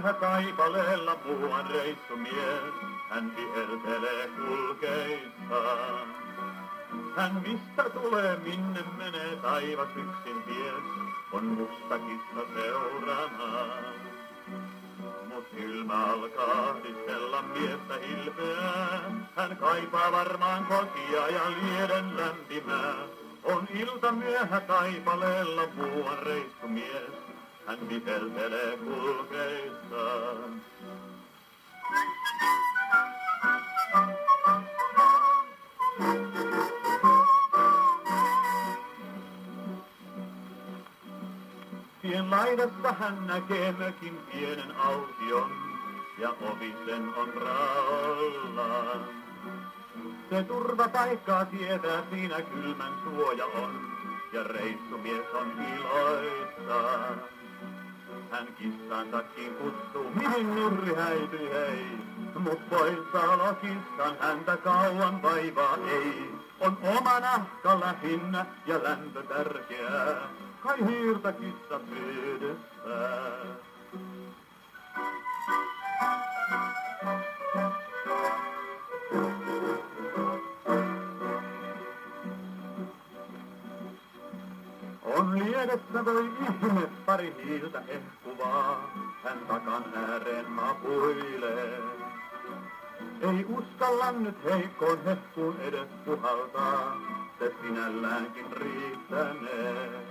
myöhä taipaleella muuan reissumies, hän viheltelee kulkeissaan. Hän mistä tulee, minne menee, taivas yksin ties, on musta kissa seuranaan. Mut kylmä alkaa ahdistella miestä hilpeää, hän kaipaa varmaan kotia ja lieden lämpimää. On ilta myöhä taipaleella muuan reissumies, hän viheltelee kulkeissaan. Tien laidassa hän näkee mökin pienen aution, ja ovi sen on raollaan. Se turvapaikkaa tietää, siinä kylmän suoja on, ja reissumies on iloissaan. Hän kissansakin kutsuu, mihin nurri häipyi hei, mut poissaolo kissan häntä kauan vaivaa ei. On oma nahka lähinnä ja lämpö tärkeää, kai hiirtä kissa pyydessään. On liedessä voi ihme pari hiiltä hehkuvaa, hän takan ääreen mapuilee. Ei uskalla nyt heikkoon hehkuun edes puhaltaa, se sinälläänkin riittänee.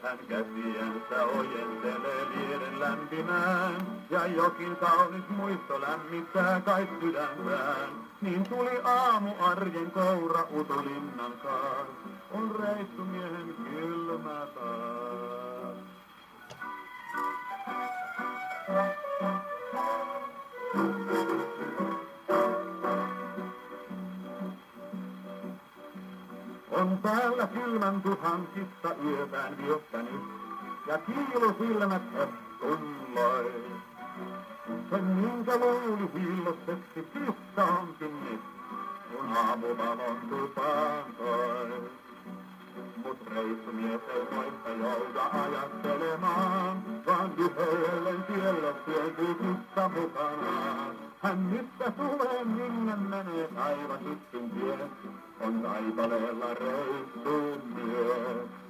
Hän käsiensä ojentelee lieden lämpimään, ja jokin kaunis muisto lämmittää kai sydäntään. Niin tuli aamu arjen koura utulinnan kaas, on reissumiehen kylmä taas. On päällä kylmän tuhan kissa yöpään viettänyt, ja kiilusilmät hehkulloi. Sen minkä luuli hiillosseksi kissa onkin nyt, kun aamuvalon tupaan toi. Mut reissumies ei moista jouda ajattelemaan, vaan vihellen tielle sieltyy kissa mukanaan. Hän mistä tulee, minne menee, taivas yksin ties, on taipaleella reissun mies.